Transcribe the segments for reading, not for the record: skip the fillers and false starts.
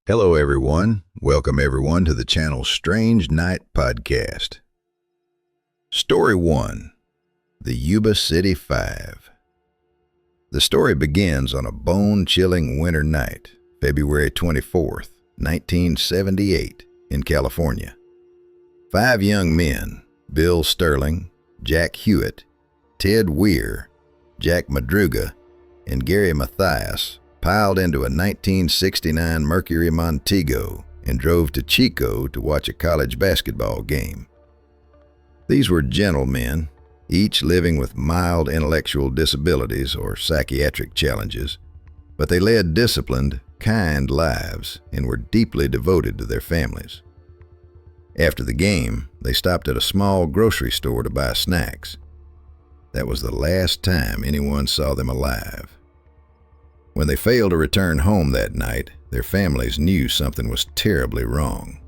Hello everyone. Welcome everyone to the channel's Strange Night podcast. Story 1. The Yuba City Five. The story begins on a bone-chilling winter night, February 24th, 1978, in California. 5 young men, Bill Sterling, Jack Hewitt, Ted Weir, Jack Madruga, and Gary Mathias, piled into a 1969 Mercury Montego and drove to Chico to watch a college basketball game. These were gentlemen, each living with mild intellectual disabilities or psychiatric challenges, but they led disciplined, kind lives and were deeply devoted to their families. After the game, they stopped at a small grocery store to buy snacks. That was the last time anyone saw them alive. When they failed to return home that night, their families knew something was terribly wrong.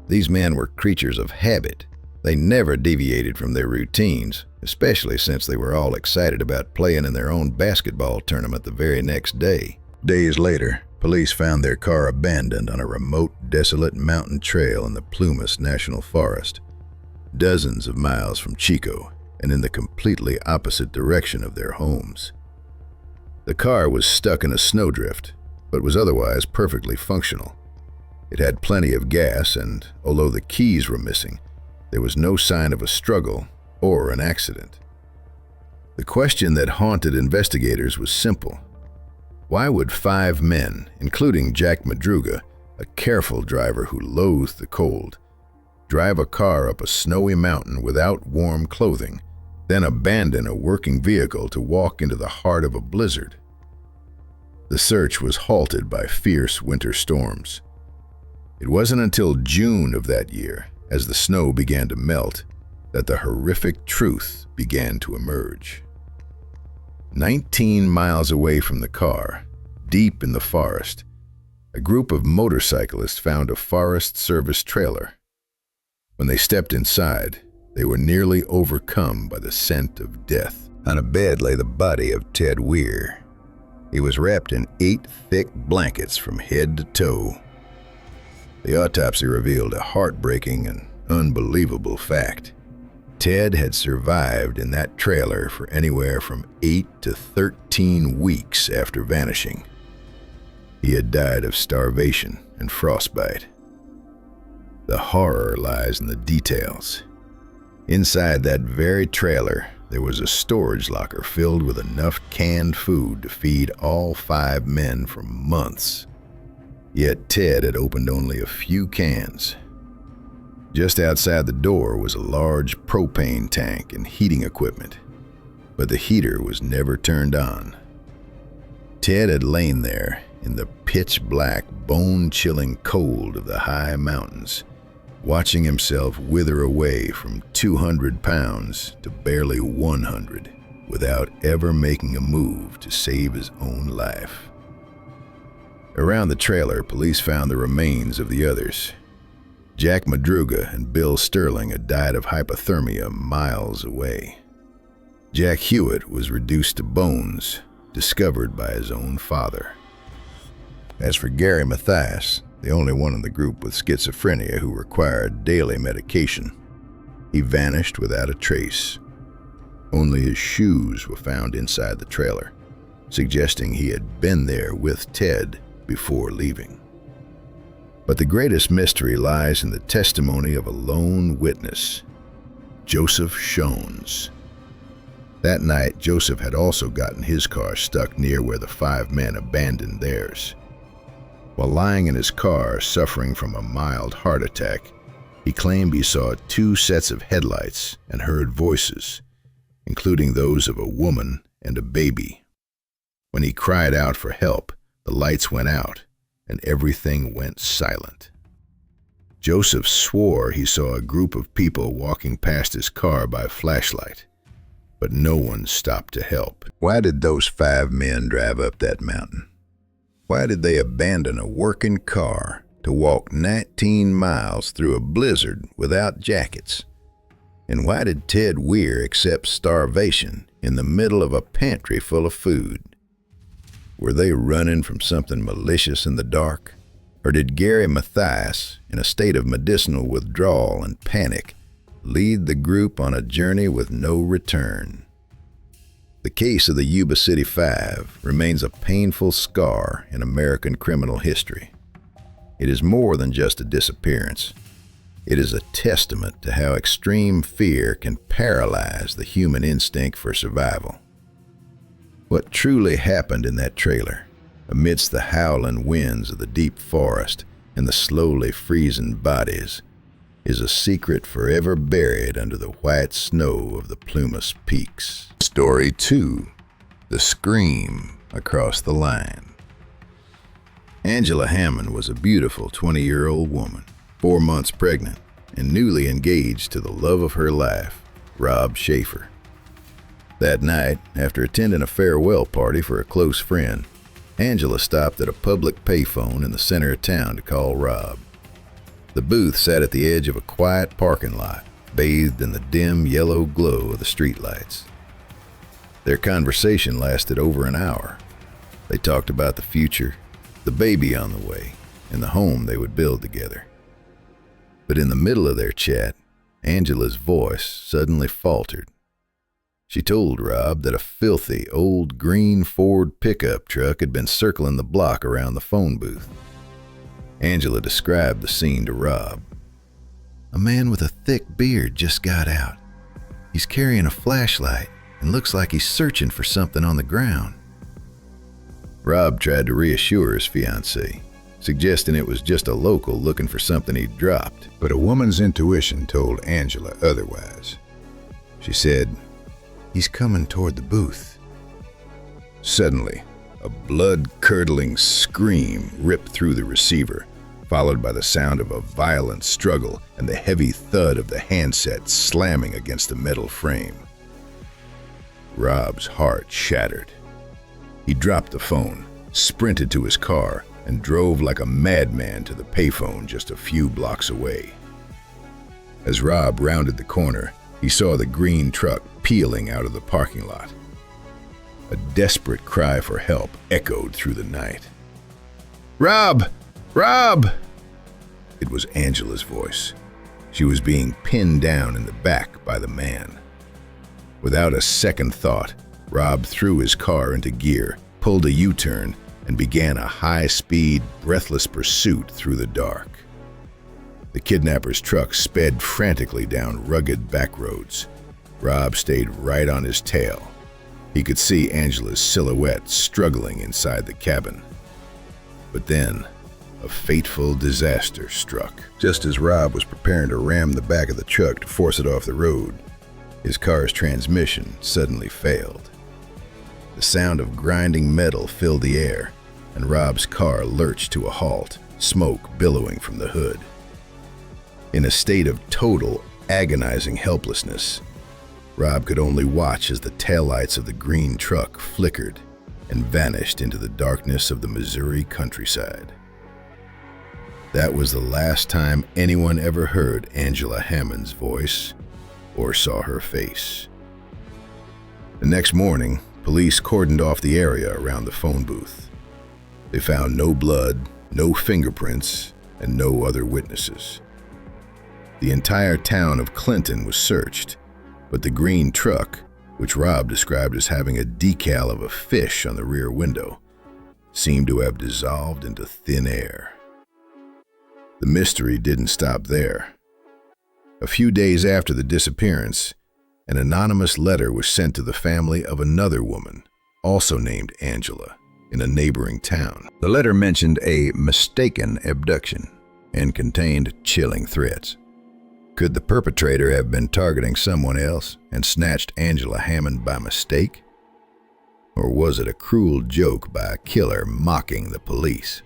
These men were creatures of habit. They never deviated from their routines, especially since they were all excited about playing in their own basketball tournament the very next day. Days later, police found their car abandoned on a remote, desolate mountain trail in the Plumas National Forest, dozens of miles from Chico and in the completely opposite direction of their homes. The car was stuck in a snowdrift, but was otherwise perfectly functional. It had plenty of gas, and although the keys were missing, there was no sign of a struggle or an accident. The question that haunted investigators was simple. Why would 5 men, including Jack Madruga, a careful driver who loathed the cold, drive a car up a snowy mountain without warm clothing, then abandon a working vehicle to walk into the heart of a blizzard? The search was halted by fierce winter storms. It wasn't until June of that year, as the snow began to melt, that the horrific truth began to emerge. 19 miles away from the car, deep in the forest, a group of motorcyclists found a Forest Service trailer. When they stepped inside, they were nearly overcome by the scent of death. On a bed lay the body of Ted Weir. He was wrapped in 8 thick blankets from head to toe. The autopsy revealed a heartbreaking and unbelievable fact. Ted had survived in that trailer for anywhere from 8 to 13 weeks after vanishing. He had died of starvation and frostbite. The horror lies in the details. Inside that very trailer, there was a storage locker filled with enough canned food to feed all 5 men for months. Yet Ted had opened only a few cans. Just outside the door was a large propane tank and heating equipment, but the heater was never turned on. Ted had lain there in the pitch-black, bone-chilling cold of the high mountains, watching himself wither away from 200 pounds to barely 100 without ever making a move to save his own life. Around the trailer, police found the remains of the others. Jack Madruga and Bill Sterling had died of hypothermia miles away. Jack Hewitt was reduced to bones, discovered by his own father. As for Gary Mathias, the only one in the group with schizophrenia who required daily medication, he vanished without a trace. Only his shoes were found inside the trailer, suggesting he had been there with Ted before leaving. But the greatest mystery lies in the testimony of a lone witness, Joseph Shones. That night, Joseph had also gotten his car stuck near where the 5 men abandoned theirs. While lying in his car, suffering from a mild heart attack, he claimed he saw 2 sets of headlights and heard voices, including those of a woman and a baby. When he cried out for help, the lights went out and everything went silent. Joseph swore he saw a group of people walking past his car by flashlight, but no one stopped to help. Why did those 5 men drive up that mountain? Why did they abandon a working car to walk 19 miles through a blizzard without jackets? And why did Ted Weir accept starvation in the middle of a pantry full of food? Were they running from something malicious in the dark? Or did Gary Mathias, in a state of medicinal withdrawal and panic, lead the group on a journey with no return? The case of the Yuba City Five remains a painful scar in American criminal history. It is more than just a disappearance. It is a testament to how extreme fear can paralyze the human instinct for survival. What truly happened in that trailer, amidst the howling winds of the deep forest and the slowly freezing bodies, is a secret forever buried under the white snow of the Plumas Peaks. Story 2. The Scream Across the Line. Angela Hammond was a beautiful 20-year-old woman, 4 months pregnant, and newly engaged to the love of her life, Rob Schaefer. That night, after attending a farewell party for a close friend, Angela stopped at a public payphone in the center of town to call Rob. The booth sat at the edge of a quiet parking lot, bathed in the dim yellow glow of the streetlights. Their conversation lasted over an hour. They talked about the future, the baby on the way, and the home they would build together. But in the middle of their chat, Angela's voice suddenly faltered. She told Rob that a filthy, old green Ford pickup truck had been circling the block around the phone booth. Angela described the scene to Rob. "A man with a thick beard just got out. He's carrying a flashlight and looks like he's searching for something on the ground." Rob tried to reassure his fiancée, suggesting it was just a local looking for something he'd dropped. But a woman's intuition told Angela otherwise. She said, "He's coming toward the booth." Suddenly, a blood-curdling scream ripped through the receiver, followed by the sound of a violent struggle and the heavy thud of the handset slamming against the metal frame. Rob's heart shattered. He dropped the phone, sprinted to his car, and drove like a madman to the payphone just a few blocks away. As Rob rounded the corner, he saw the green truck peeling out of the parking lot. A desperate cry for help echoed through the night. "Rob! Rob!" It was Angela's voice. She was being pinned down in the back by the man. Without a second thought, Rob threw his car into gear, pulled a U-turn, and began a high-speed, breathless pursuit through the dark. The kidnapper's truck sped frantically down rugged back roads. Rob stayed right on his tail. He could see Angela's silhouette struggling inside the cabin. But then, a fateful disaster struck. Just as Rob was preparing to ram the back of the truck to force it off the road, his car's transmission suddenly failed. The sound of grinding metal filled the air, and Rob's car lurched to a halt, smoke billowing from the hood. In a state of total, agonizing helplessness, Rob could only watch as the taillights of the green truck flickered and vanished into the darkness of the Missouri countryside. That was the last time anyone ever heard Angela Hammond's voice or saw her face. The next morning, police cordoned off the area around the phone booth. They found no blood, no fingerprints, and no other witnesses. The entire town of Clinton was searched, but the green truck, which Rob described as having a decal of a fish on the rear window, seemed to have dissolved into thin air. The mystery didn't stop there. A few days after the disappearance, an anonymous letter was sent to the family of another woman, also named Angela, in a neighboring town. The letter mentioned a mistaken abduction and contained chilling threats. Could the perpetrator have been targeting someone else and snatched Angela Hammond by mistake? Or was it a cruel joke by a killer mocking the police?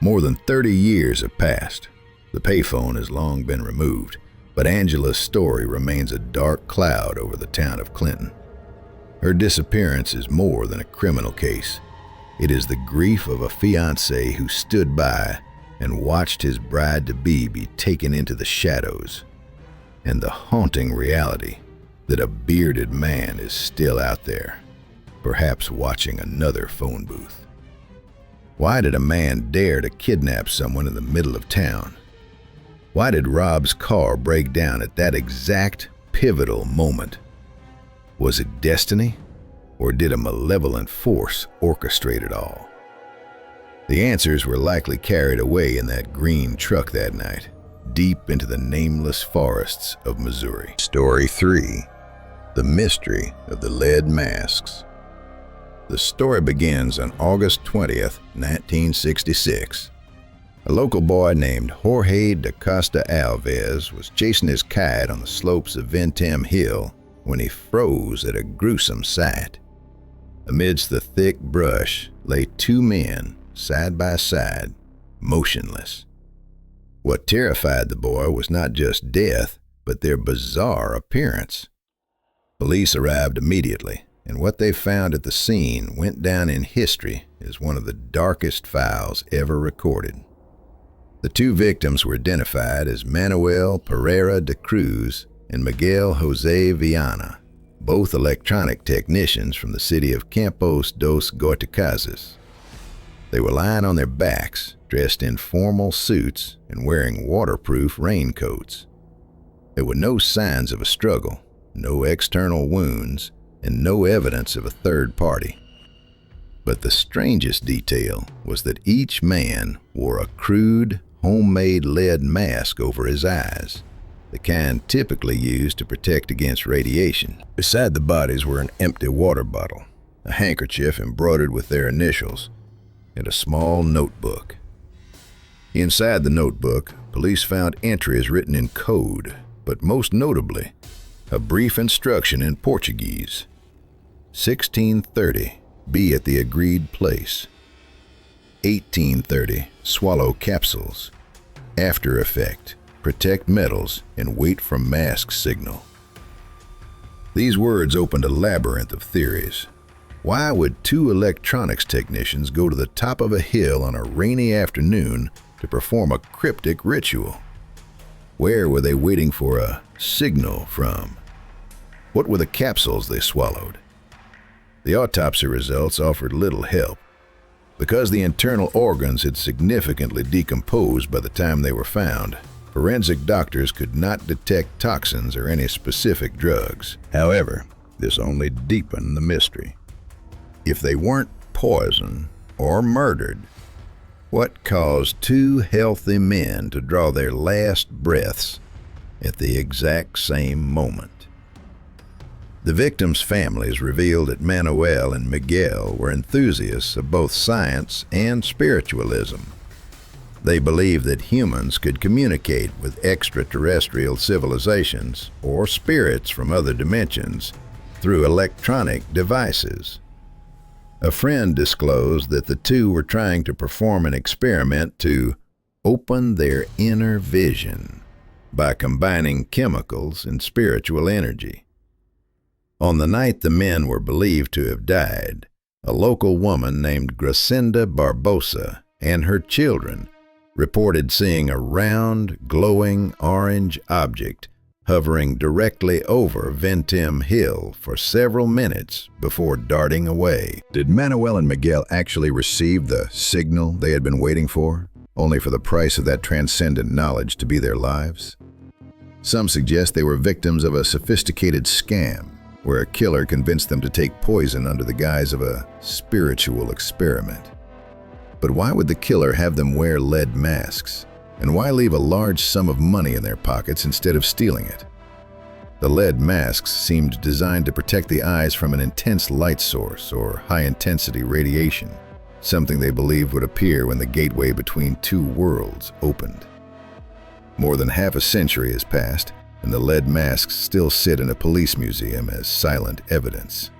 More than 30 years have passed. The payphone has long been removed, but Angela's story remains a dark cloud over the town of Clinton. Her disappearance is more than a criminal case. It is the grief of a fiancé who stood by and watched his bride-to-be be taken into the shadows, and the haunting reality that a bearded man is still out there, perhaps watching another phone booth. Why did a man dare to kidnap someone in the middle of town? Why did Rob's car break down at that exact pivotal moment? Was it destiny, or did a malevolent force orchestrate it all? The answers were likely carried away in that green truck that night, deep into the nameless forests of Missouri. Story 3. The Mystery of the Lead Masks. The story begins on August 20th, 1966. A local boy named Jorge da Costa Alves was chasing his kite on the slopes of Ventim Hill when he froze at a gruesome sight. Amidst the thick brush lay two men, side by side, motionless. What terrified the boy was not just death, but their bizarre appearance. Police arrived immediately, and what they found at the scene went down in history as one of the darkest files ever recorded. The two victims were identified as Manuel Pereira de Cruz and Miguel Jose Viana, both electronic technicians from the city of Campos dos Goitacazes. They were lying on their backs, dressed in formal suits and wearing waterproof raincoats. There were no signs of a struggle, no external wounds, and no evidence of a third party. But the strangest detail was that each man wore a crude, homemade lead mask over his eyes, the kind typically used to protect against radiation. Beside the bodies were an empty water bottle, a handkerchief embroidered with their initials, and a small notebook. Inside the notebook, police found entries written in code, but most notably, a brief instruction in Portuguese. 1630, be at the agreed place. 1830, swallow capsules. After effect, protect metals and wait for mask signal. These words opened a labyrinth of theories. Why would two electronics technicians go to the top of a hill on a rainy afternoon to perform a cryptic ritual? Where were they waiting for a signal from? What were the capsules they swallowed? The autopsy results offered little help. Because the internal organs had significantly decomposed by the time they were found, forensic doctors could not detect toxins or any specific drugs. However, this only deepened the mystery. If they weren't poisoned or murdered, what caused two healthy men to draw their last breaths at the exact same moment? The victims' families revealed that Manuel and Miguel were enthusiasts of both science and spiritualism. They believed that humans could communicate with extraterrestrial civilizations or spirits from other dimensions through electronic devices. A friend disclosed that the two were trying to perform an experiment to open their inner vision by combining chemicals and spiritual energy. On the night the men were believed to have died, a local woman named Gracinda Barbosa and her children reported seeing a round, glowing orange object hovering directly over Ventim Hill for several minutes before darting away. Did Manuel and Miguel actually receive the signal they had been waiting for, only for the price of that transcendent knowledge to be their lives? Some suggest they were victims of a sophisticated scam, where a killer convinced them to take poison under the guise of a spiritual experiment. But why would the killer have them wear lead masks? And why leave a large sum of money in their pockets instead of stealing it? The lead masks seemed designed to protect the eyes from an intense light source or high-intensity radiation, something they believed would appear when the gateway between two worlds opened. More than half a century has passed, and the lead masks still sit in a police museum as silent evidence.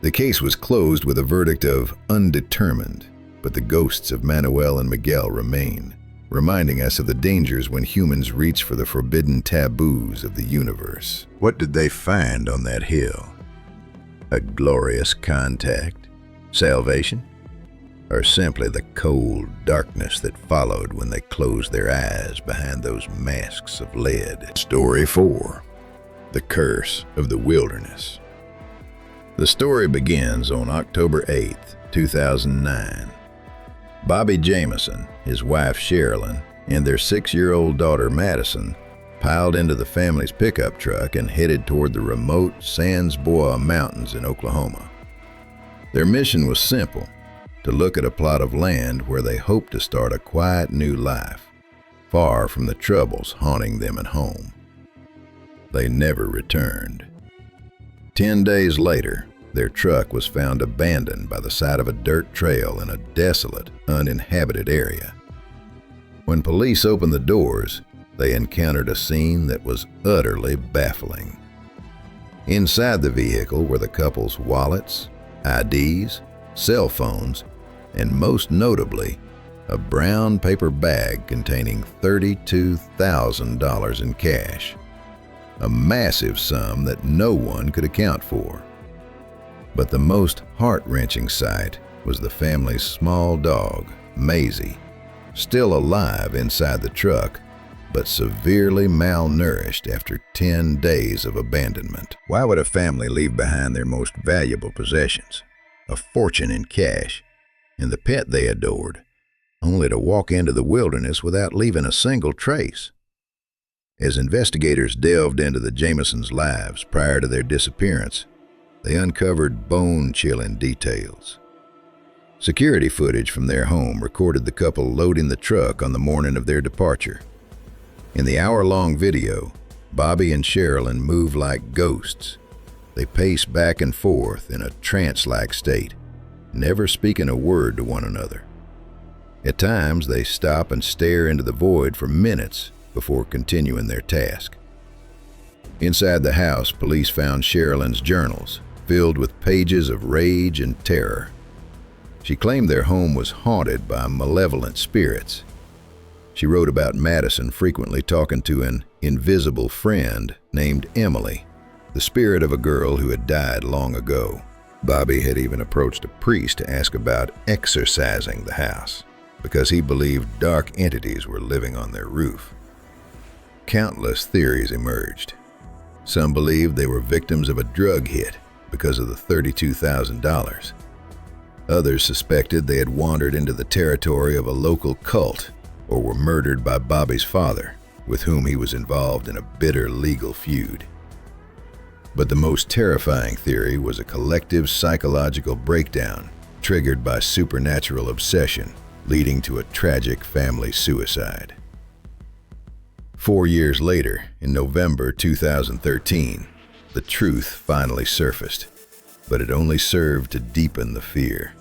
The case was closed with a verdict of undetermined, but the ghosts of Manuel and Miguel remain, reminding us of the dangers when humans reach for the forbidden taboos of the universe. What did they find on that hill? A glorious contact? Salvation? Or simply the cold darkness that followed when they closed their eyes behind those masks of lead? Story 4. The Curse of the Wilderness. The story begins on October 8th, 2009. Bobby Jameson, his wife Sherilyn, and their 6-year-old daughter Madison piled into the family's pickup truck and headed toward the remote Sans Bois Mountains in Oklahoma. Their mission was simple: to look at a plot of land where they hoped to start a quiet new life, far from the troubles haunting them at home. They never returned. 10 days later, their truck was found abandoned by the side of a dirt trail in a desolate, uninhabited area. When police opened the doors, they encountered a scene that was utterly baffling. Inside the vehicle were the couple's wallets, IDs, cell phones, and most notably, a brown paper bag containing $32,000 in cash, a massive sum that no one could account for. But the most heart-wrenching sight was the family's small dog, Maisie, still alive inside the truck, but severely malnourished after 10 days of abandonment. Why would a family leave behind their most valuable possessions, a fortune in cash, and the pet they adored, only to walk into the wilderness without leaving a single trace? As investigators delved into the Jamesons' lives prior to their disappearance, they uncovered bone-chilling details. Security footage from their home recorded the couple loading the truck on the morning of their departure. In the hour-long video, Bobby and Sherilyn moved like ghosts. They paced back and forth in a trance-like state, never speaking a word to one another. At times, they stop and stare into the void for minutes before continuing their task. Inside the house, police found Sherilyn's journals, filled with pages of rage and terror. She claimed their home was haunted by malevolent spirits. She wrote about Madison frequently talking to an invisible friend named Emily, the spirit of a girl who had died long ago. Bobby had even approached a priest to ask about exorcising the house, because he believed dark entities were living on their roof. Countless theories emerged. Some believed they were victims of a drug hit because of the $32,000. Others suspected they had wandered into the territory of a local cult or were murdered by Bobby's father, with whom he was involved in a bitter legal feud. But the most terrifying theory was a collective psychological breakdown triggered by supernatural obsession, leading to a tragic family suicide. 4 years later, in November 2013, the truth finally surfaced, but it only served to deepen the fear.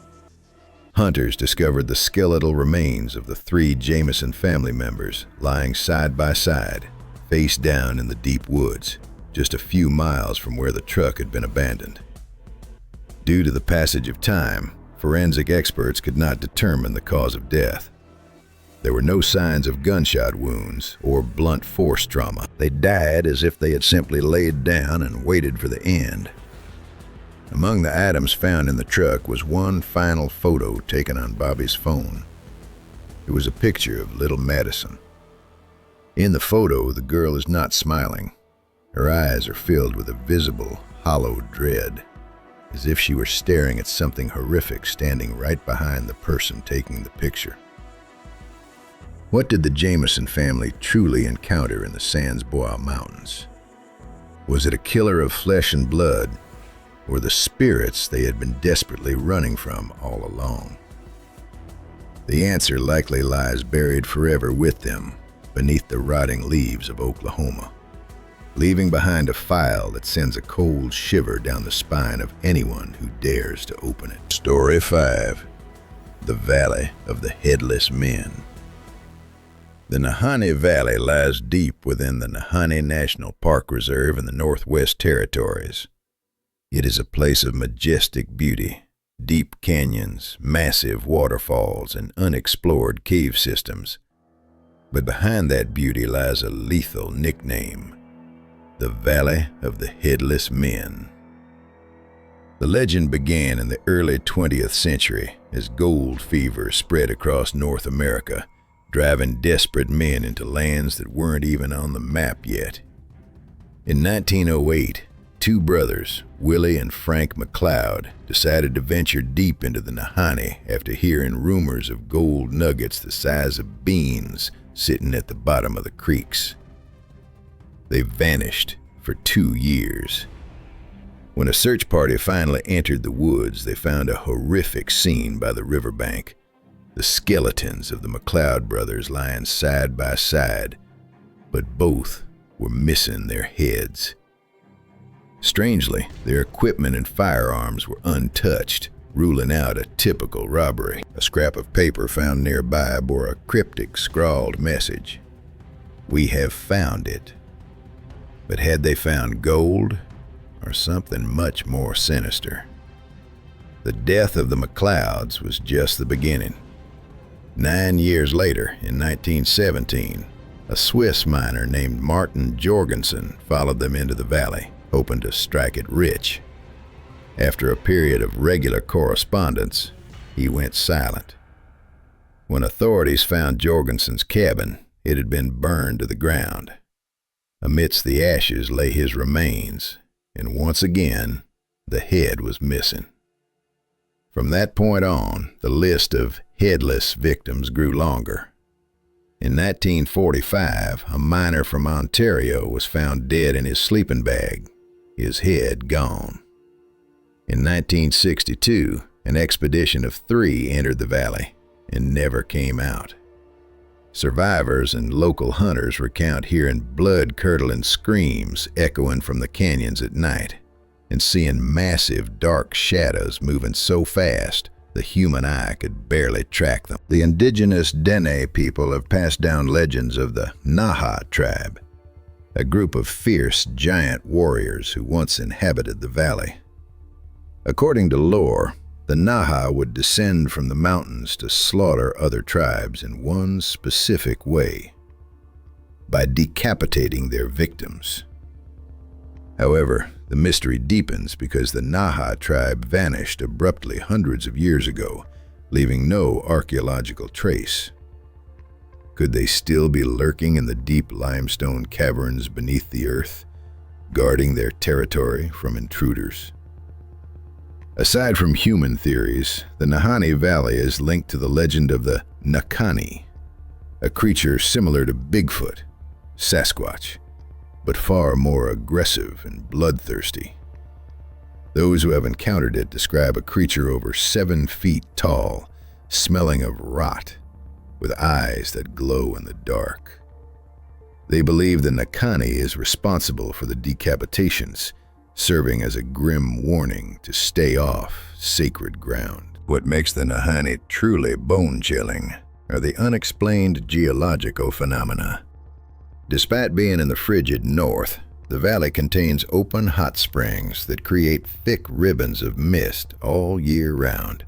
Hunters discovered the skeletal remains of the 3 Jameson family members lying side by side, face down in the deep woods, just a few miles from where the truck had been abandoned. Due to the passage of time, forensic experts could not determine the cause of death. There were no signs of gunshot wounds or blunt force trauma. They died as if they had simply laid down and waited for the end. Among the items found in the truck was one final photo taken on Bobby's phone. It was a picture of little Madison. In the photo, the girl is not smiling. Her eyes are filled with a visible, hollow dread, as if she were staring at something horrific standing right behind the person taking the picture. What did the Jameson family truly encounter in the Sans Bois Mountains? Was it a killer of flesh and blood, or the spirits they had been desperately running from all along? The answer likely lies buried forever with them beneath the rotting leaves of Oklahoma, leaving behind a file that sends a cold shiver down the spine of anyone who dares to open it. Story 5. The Valley of the Headless Men. The Nahanni Valley lies deep within the Nahanni National Park Reserve in the Northwest Territories. It is a place of majestic beauty, deep canyons, massive waterfalls, and unexplored cave systems. But behind that beauty lies a lethal nickname: the Valley of the Headless Men. The legend began in the early 20th century as gold fever spread across North America, driving desperate men into lands that weren't even on the map yet. In 1908, two brothers, Willie and Frank McLeod, decided to venture deep into the Nahanni after hearing rumors of gold nuggets the size of beans sitting at the bottom of the creeks. They vanished for 2 years. When a search party finally entered the woods, they found a horrific scene by the riverbank. The skeletons of the McLeod brothers lying side by side, but both were missing their heads. Strangely, their equipment and firearms were untouched, ruling out a typical robbery. A scrap of paper found nearby bore a cryptic scrawled message. "We have found it." But had they found gold or something much more sinister? The death of the McLeods was just the beginning. 9 years later, in 1917, a Swiss miner named Martin Jorgensen followed them into the valley, hoping to strike it rich. After a period of regular correspondence, he went silent. When authorities found Jorgensen's cabin, it had been burned to the ground. Amidst the ashes lay his remains, and once again, the head was missing. From that point on, the list of headless victims grew longer. In 1945, a miner from Ontario was found dead in his sleeping bag, his head gone. In 1962, an expedition of 3 entered the valley and never came out. Survivors and local hunters recount hearing blood-curdling screams echoing from the canyons at night and seeing massive dark shadows moving so fast the human eye could barely track them. The indigenous Dene people have passed down legends of the Naha tribe, a group of fierce giant warriors who once inhabited the valley. According to lore, the Naha would descend from the mountains to slaughter other tribes in one specific way, by decapitating their victims. However, the mystery deepens because the Naha tribe vanished abruptly hundreds of years ago, leaving no archaeological trace. Could they still be lurking in the deep limestone caverns beneath the earth, guarding their territory from intruders? Aside from human theories, the Nahanni Valley is linked to the legend of the Nakani, a creature similar to Bigfoot, Sasquatch, but far more aggressive and bloodthirsty. Those who have encountered it describe a creature over 7 feet tall, smelling of rot, with eyes that glow in the dark. They believe the Nakani is responsible for the decapitations, serving as a grim warning to stay off sacred ground. What makes the Nahanni truly bone-chilling are the unexplained geological phenomena. Despite being in the frigid north, the valley contains open hot springs that create thick ribbons of mist all year round.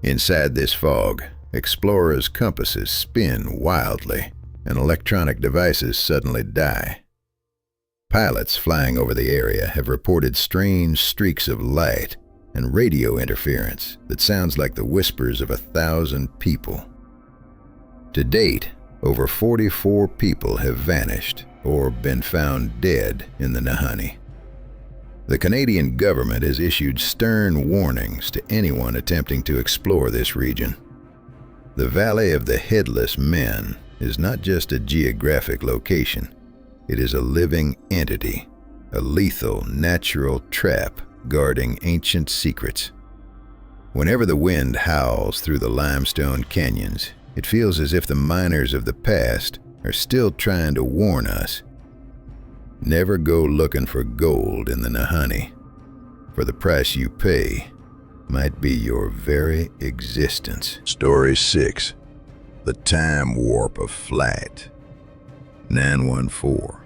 Inside this fog, explorers' compasses spin wildly, and electronic devices suddenly die. Pilots flying over the area have reported strange streaks of light and radio interference that sounds like the whispers of 1,000 people. To date, over 44 people have vanished or been found dead in the Nahanni. The Canadian government has issued stern warnings to anyone attempting to explore this region. The Valley of the Headless Men is not just a geographic location. It is a living entity, a lethal natural trap guarding ancient secrets. Whenever the wind howls through the limestone canyons, it feels as if the miners of the past are still trying to warn us. Never go looking for gold in the Nahanni, for the price you pay might be your very existence. Story 6. The Time Warp of Flight. 914.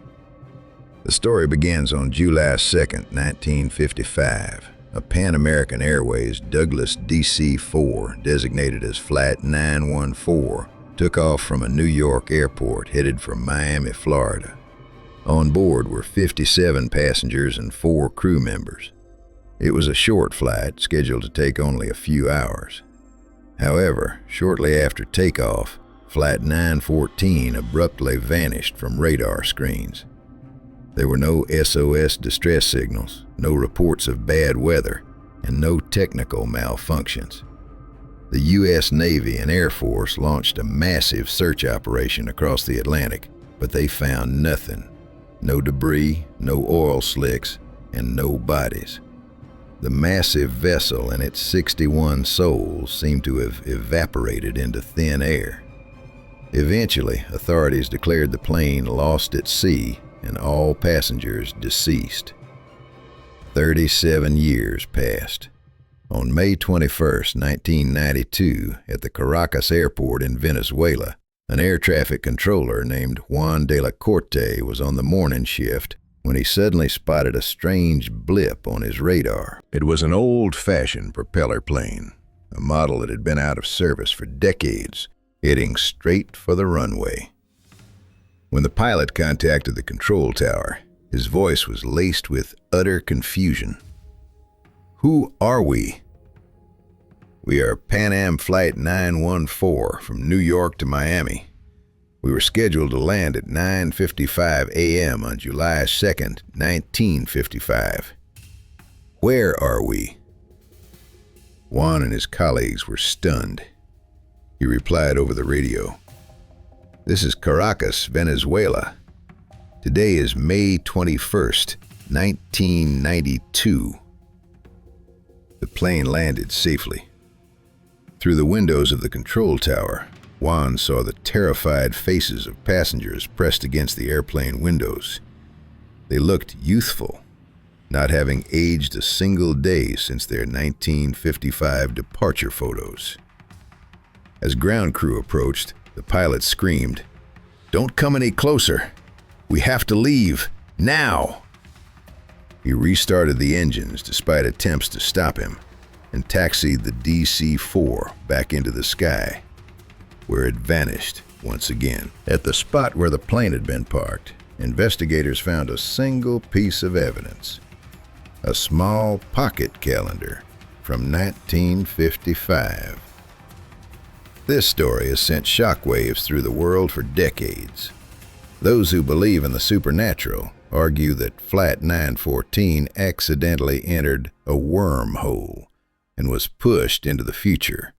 The story begins on July 2nd, 1955. A Pan American Airways Douglas DC-4, designated as Flight 914, took off from a New York airport headed for Miami, Florida. On board were 57 passengers and 4 crew members. It was a short flight, scheduled to take only a few hours. However, shortly after takeoff, Flight 914 abruptly vanished from radar screens. There were no SOS distress signals, no reports of bad weather, and no technical malfunctions. The U.S. Navy and Air Force launched a massive search operation across the Atlantic, but they found nothing. No debris, no oil slicks, and no bodies. The massive vessel and its 61 souls seemed to have evaporated into thin air. Eventually, authorities declared the plane lost at sea and all passengers deceased. 37 years passed. On May 21, 1992, at the Caracas airport in Venezuela, an air traffic controller named Juan de la Corte was on the morning shift when he suddenly spotted a strange blip on his radar. It was an old-fashioned propeller plane, a model that had been out of service for decades, heading straight for the runway. When the pilot contacted the control tower, his voice was laced with utter confusion. "Who are we?" "We are Pan Am Flight 914 from New York to Miami. We were scheduled to land at 9:55 a.m. on July 2nd, 1955. Where are we?" Juan and his colleagues were stunned. He replied over the radio, "This is Caracas, Venezuela. Today is May 21st, 1992. The plane landed safely. Through the windows of the control tower, Juan saw the terrified faces of passengers pressed against the airplane windows. They looked youthful, not having aged a single day since their 1955 departure photos. As ground crew approached, the pilot screamed, "Don't come any closer. We have to leave, now!" He restarted the engines despite attempts to stop him and taxied the DC-4 back into the sky, where it vanished once again. At the spot where the plane had been parked, investigators found a single piece of evidence: a small pocket calendar from 1955. This story has sent shockwaves through the world for decades. Those who believe in the supernatural argue that Flight 914 accidentally entered a wormhole and was pushed into the future.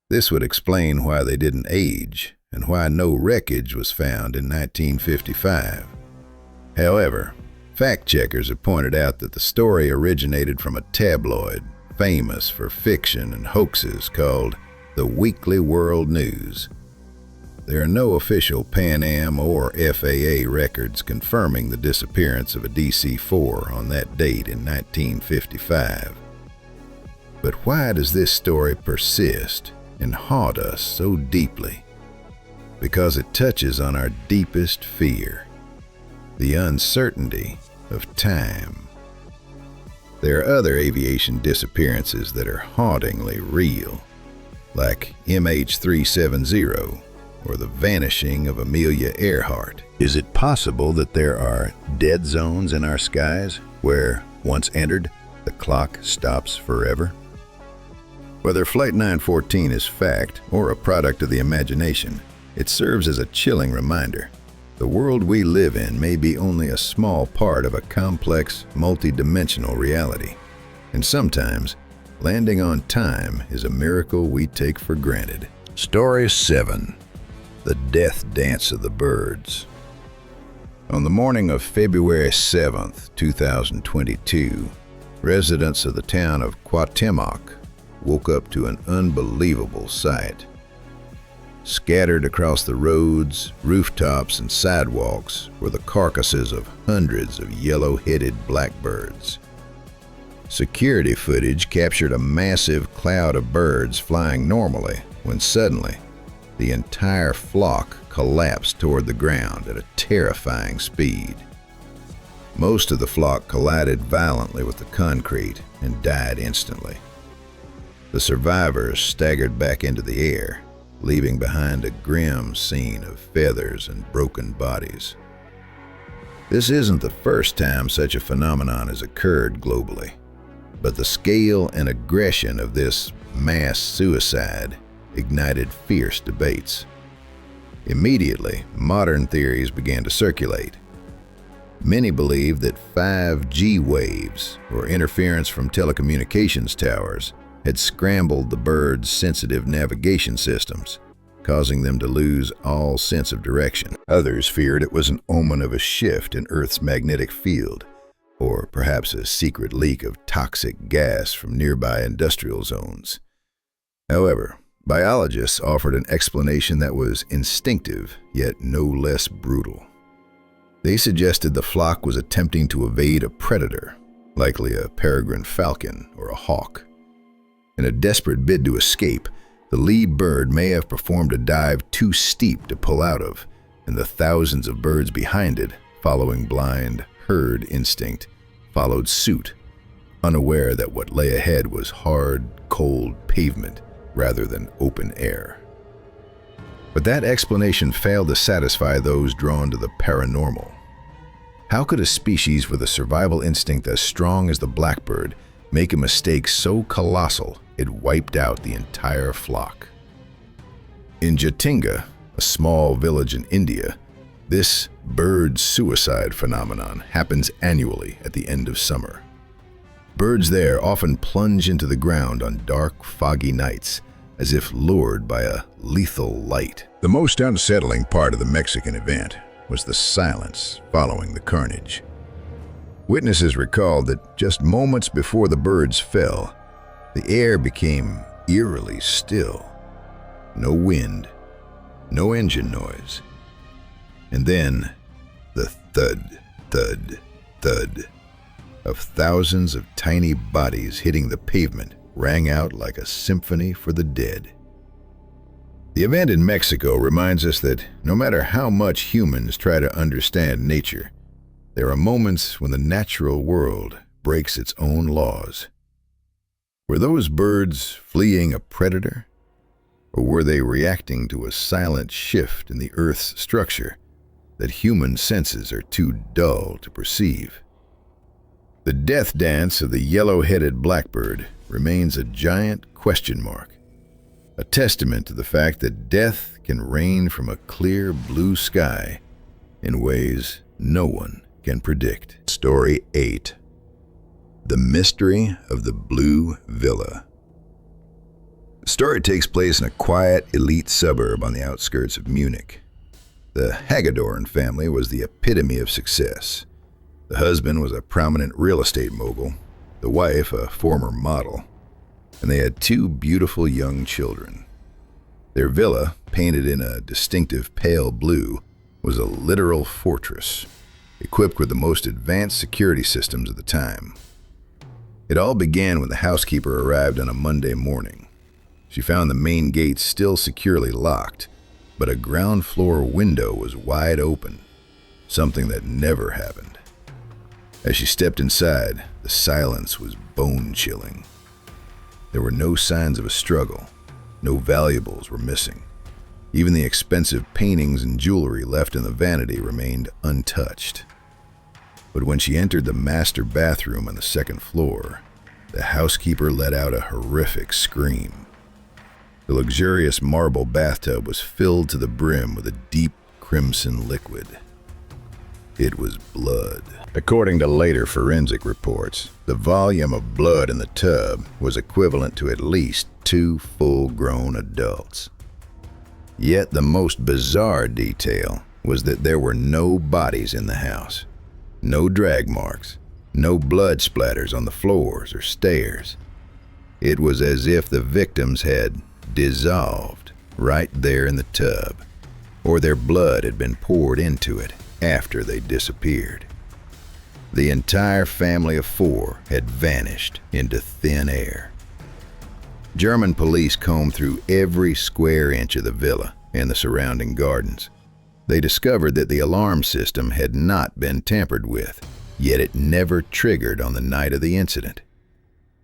This would explain why they didn't age and why no wreckage was found in 1955. However, fact-checkers have pointed out that the story originated from a tabloid famous for fiction and hoaxes called the Weekly World News. There are no official Pan Am or FAA records confirming the disappearance of a DC-4 on that date in 1955. But why does this story persist and haunt us so deeply? Because it touches on our deepest fear, the uncertainty of time. There are other aviation disappearances that are hauntingly real, like MH370 or the vanishing of Amelia Earhart. Is it possible that there are dead zones in our skies where, once entered, the clock stops forever? Whether Flight 914 is fact or a product of the imagination, it serves as a chilling reminder. The world we live in may be only a small part of a complex, multi-dimensional reality. And sometimes, landing on time is a miracle we take for granted. Story 7. The Death Dance of the Birds. On the morning of February 7th, 2022, residents of the town of Cuauhtémoc woke up to an unbelievable sight. Scattered across the roads, rooftops, and sidewalks were the carcasses of hundreds of yellow-headed blackbirds. Security footage captured a massive cloud of birds flying normally when suddenly the entire flock collapsed toward the ground at a terrifying speed. Most of the flock collided violently with the concrete and died instantly. The survivors staggered back into the air, leaving behind a grim scene of feathers and broken bodies. This isn't the first time such a phenomenon has occurred globally, but the scale and aggression of this mass suicide ignited fierce debates. Immediately, modern theories began to circulate. Many believe that 5G waves, or interference from telecommunications towers, had scrambled the birds' sensitive navigation systems, causing them to lose all sense of direction. Others feared it was an omen of a shift in Earth's magnetic field, or perhaps a secret leak of toxic gas from nearby industrial zones. However, biologists offered an explanation that was instinctive, yet no less brutal. They suggested the flock was attempting to evade a predator, likely a peregrine falcon or a hawk. In a desperate bid to escape, the lead bird may have performed a dive too steep to pull out of, and the thousands of birds behind it, following blind herd instinct, followed suit, unaware that what lay ahead was hard, cold pavement rather than open air. But that explanation failed to satisfy those drawn to the paranormal. How could a species with a survival instinct as strong as the blackbird make a mistake so colossal it wiped out the entire flock? In Jatinga, a small village in India, this bird suicide phenomenon happens annually at the end of summer. Birds there often plunge into the ground on dark, foggy nights, as if lured by a lethal light. The most unsettling part of the Mexican event was the silence following the carnage. Witnesses recalled that just moments before the birds fell, the air became eerily still. No wind, no engine noise. And then, the thud, thud, thud of thousands of tiny bodies hitting the pavement rang out like a symphony for the dead. The event in Mexico reminds us that no matter how much humans try to understand nature, there are moments when the natural world breaks its own laws. Were those birds fleeing a predator? Or were they reacting to a silent shift in the Earth's structure that human senses are too dull to perceive? The death dance of the yellow-headed blackbird remains a giant question mark, a testament to the fact that death can rain from a clear blue sky in ways no one can predict. Story 8. The Mystery of the Blue Villa. The story takes place in a quiet, elite suburb on the outskirts of Munich. The Hagedorn family was the epitome of success. The husband was a prominent real estate mogul, the wife a former model, and they had 2 beautiful young children. Their villa, painted in a distinctive pale blue, was a literal fortress, equipped with the most advanced security systems of the time. It all began when the housekeeper arrived on a Monday morning. She found the main gate still securely locked, but a ground floor window was wide open, something that never happened. As she stepped inside, the silence was bone-chilling. There were no signs of a struggle. No valuables were missing. Even the expensive paintings and jewelry left in the vanity remained untouched. But when she entered the master bathroom on the 2nd floor, the housekeeper let out a horrific scream. The luxurious marble bathtub was filled to the brim with a deep crimson liquid. It was blood. According to later forensic reports, the volume of blood in the tub was equivalent to at least 2 full-grown adults. Yet the most bizarre detail was that there were no bodies in the house, no drag marks, no blood splatters on the floors or stairs. It was as if the victims had dissolved right there in the tub, or their blood had been poured into it after they disappeared. The entire family of 4 had vanished into thin air. German police combed through every square inch of the villa and the surrounding gardens. They discovered that the alarm system had not been tampered with, yet it never triggered on the night of the incident.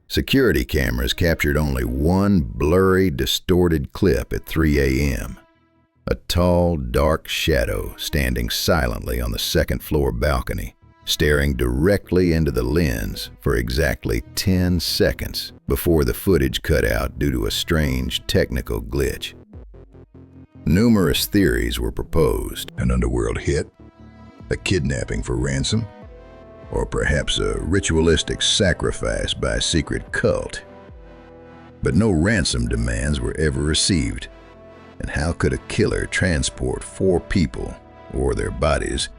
Security cameras captured only one blurry, distorted clip at 3 a.m. A tall, dark shadow standing silently on the 2nd floor balcony, staring directly into the lens for exactly 10 seconds before the footage cut out due to a strange technical glitch. Numerous theories were proposed. An underworld hit? A kidnapping for ransom? or perhaps a ritualistic sacrifice by a secret cult. But no ransom demands were ever received. And how could a killer transport 4 people, or their bodies,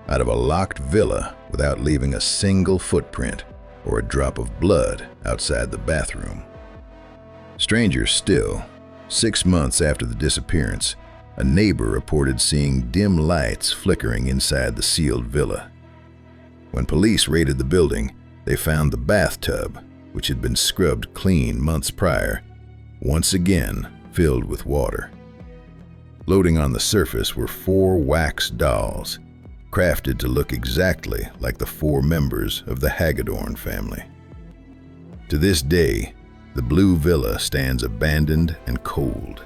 out of a locked villa without leaving a single footprint or a drop of blood outside the bathroom? Stranger still, 6 months after the disappearance, a neighbor reported seeing dim lights flickering inside the sealed villa. When police raided the building, they found the bathtub, which had been scrubbed clean months prior, once again filled with water. Floating on the surface were 4 wax dolls, crafted to look exactly like the 4 members of the Hagedorn family. To this day, the blue villa stands abandoned and cold.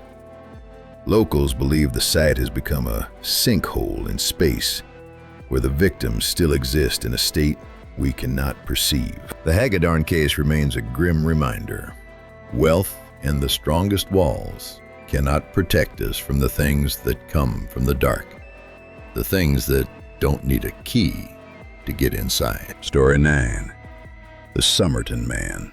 Locals believe the site has become a sinkhole in space, where the victims still exist in a state we cannot perceive. The Hagedorn case remains a grim reminder. Wealth and the strongest walls cannot protect us from the things that come from the dark, the things that don't need a key to get inside. Story 9. The Somerton Man.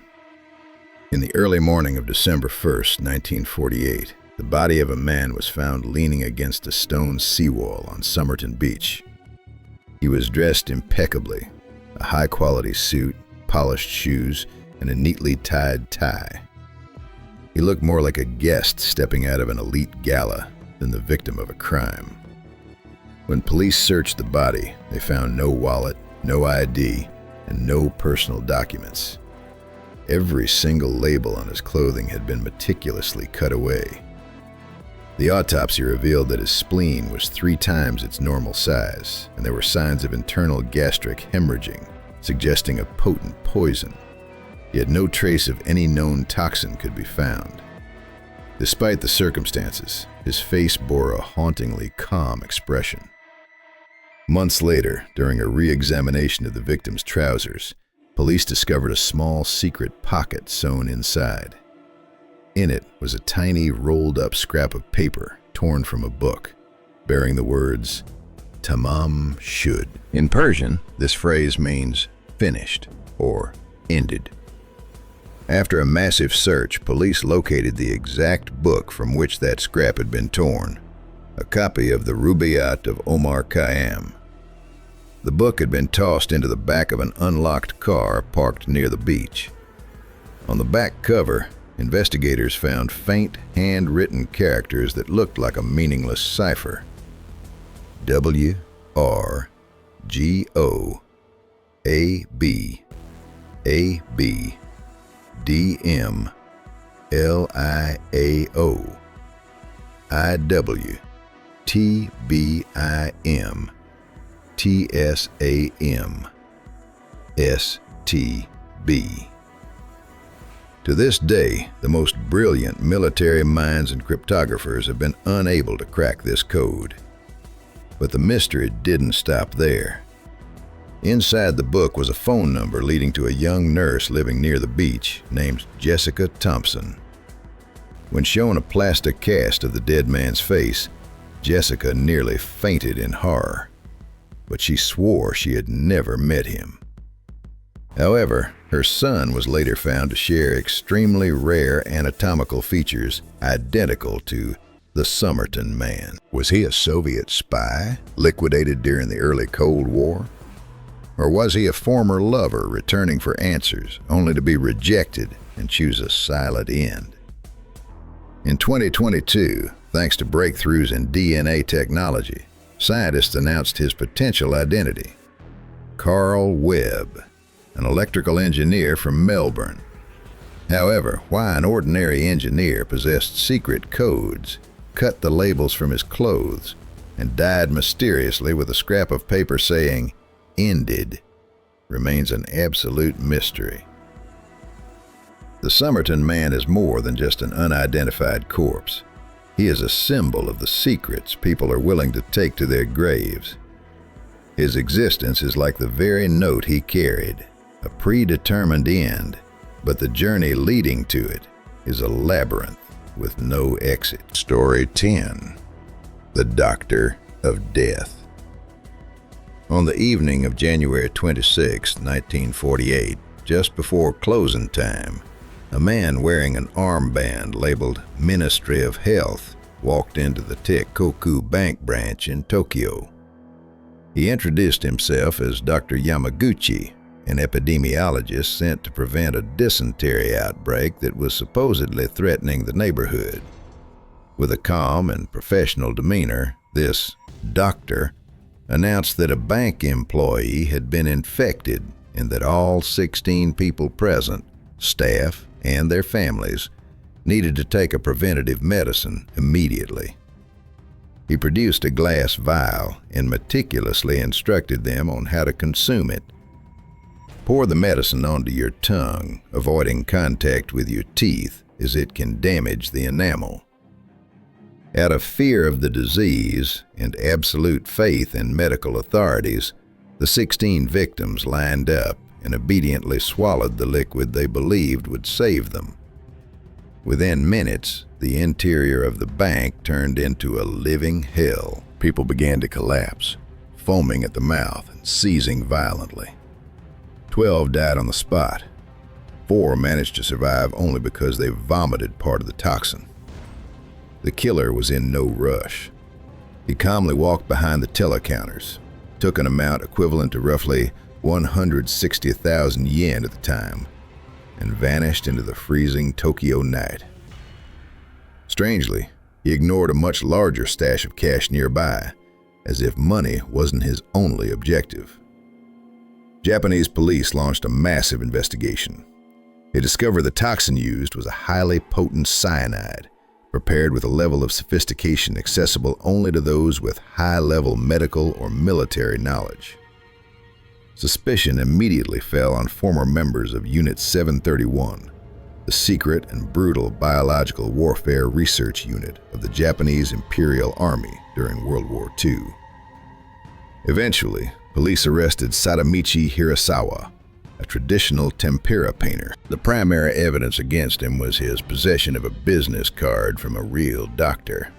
In the early morning of December 1st, 1948, the body of a man was found leaning against a stone seawall on Somerton Beach. He was dressed impeccably, a high-quality suit, polished shoes, and a neatly tied tie. He looked more like a guest stepping out of an elite gala than the victim of a crime. When police searched the body, they found no wallet, no ID, and no personal documents. Every single label on his clothing had been meticulously cut away. The autopsy revealed that his spleen was 3 times its normal size, and there were signs of internal gastric hemorrhaging, suggesting a potent poison. Yet no trace of any known toxin could be found. Despite the circumstances, his face bore a hauntingly calm expression. Months later, during a re-examination of the victim's trousers, police discovered a small secret pocket sewn inside. In it was a tiny rolled-up scrap of paper torn from a book, bearing the words, "Tamam shud." In Persian, this phrase means finished or ended. After a massive search, police located the exact book from which that scrap had been torn, a copy of the Rubaiyat of Omar Khayyam. The book had been tossed into the back of an unlocked car parked near the beach. On the back cover, investigators found faint, handwritten characters that looked like a meaningless cipher. WRGOABAB DMLIAO IW TBIM TSAM STB. To this day, the most brilliant military minds and cryptographers have been unable to crack this code. But the mystery didn't stop there. Inside the book was a phone number leading to a young nurse living near the beach named Jessica Thompson. When shown a plaster cast of the dead man's face, Jessica nearly fainted in horror, but she swore she had never met him. However, her son was later found to share extremely rare anatomical features identical to the Somerton Man. Was he a Soviet spy, liquidated during the early Cold War? Or was he a former lover returning for answers, only to be rejected and choose a silent end? In 2022, thanks to breakthroughs in DNA technology, scientists announced his potential identity: Carl Webb, an electrical engineer from Melbourne. However, why an ordinary engineer possessed secret codes, cut the labels from his clothes, and died mysteriously with a scrap of paper saying, "Ended," remains an absolute mystery. The Somerton Man is more than just an unidentified corpse. He is a symbol of the secrets people are willing to take to their graves. His existence is like the very note he carried, a predetermined end, but the journey leading to it is a labyrinth with no exit. Story 10. The Doctor of Death. On the evening of January 26, 1948, just before closing time, a man wearing an armband labeled Ministry of Health walked into the Teikoku Bank branch in Tokyo. He introduced himself as Dr. Yamaguchi, an epidemiologist sent to prevent a dysentery outbreak that was supposedly threatening the neighborhood. With a calm and professional demeanor, this doctor announced that a bank employee had been infected and that all 16 people present, staff and their families, needed to take a preventative medicine immediately. He produced a glass vial and meticulously instructed them on how to consume it. Pour the medicine onto your tongue, avoiding contact with your teeth as it can damage the enamel. Out of fear of the disease and absolute faith in medical authorities, the 16 victims lined up and obediently swallowed the liquid they believed would save them. Within minutes, the interior of the bank turned into a living hell. People began to collapse, foaming at the mouth and seizing violently. 12 died on the spot. 4 managed to survive only because they vomited part of the toxin. The killer was in no rush. He calmly walked behind the teller counters, took an amount equivalent to roughly 160,000 yen at the time, and vanished into the freezing Tokyo night. Strangely, he ignored a much larger stash of cash nearby, as if money wasn't his only objective. Japanese police launched a massive investigation. They discovered the toxin used was a highly potent cyanide, prepared with a level of sophistication accessible only to those with high-level medical or military knowledge. Suspicion immediately fell on former members of Unit 731, the secret and brutal biological warfare research unit of the Japanese Imperial Army during World War II. Eventually, police arrested Sadamichi Hirasawa, a traditional tempera painter. The primary evidence against him was his possession of a business card from a real doctor,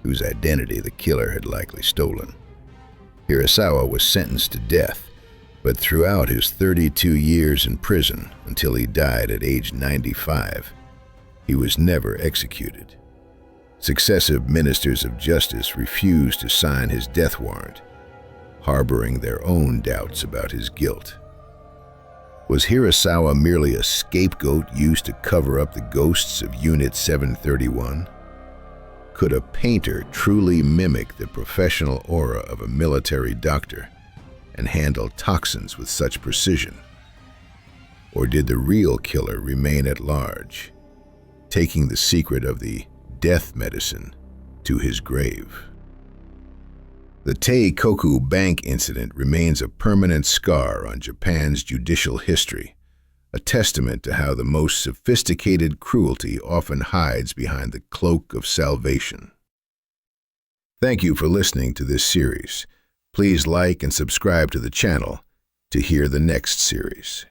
whose identity the killer had likely stolen. Hirasawa was sentenced to death, but throughout his 32 years in prison until he died at age 95, he was never executed. Successive ministers of justice refused to sign his death warrant, harboring their own doubts about his guilt. Was Hirasawa merely a scapegoat used to cover up the ghosts of Unit 731? Could a painter truly mimic the professional aura of a military doctor and handle toxins with such precision? Or did the real killer remain at large, taking the secret of the death medicine to his grave? The Teikoku Bank incident remains a permanent scar on Japan's judicial history, a testament to how the most sophisticated cruelty often hides behind the cloak of salvation. Thank you for listening to this series. Please like and subscribe to the channel to hear the next series.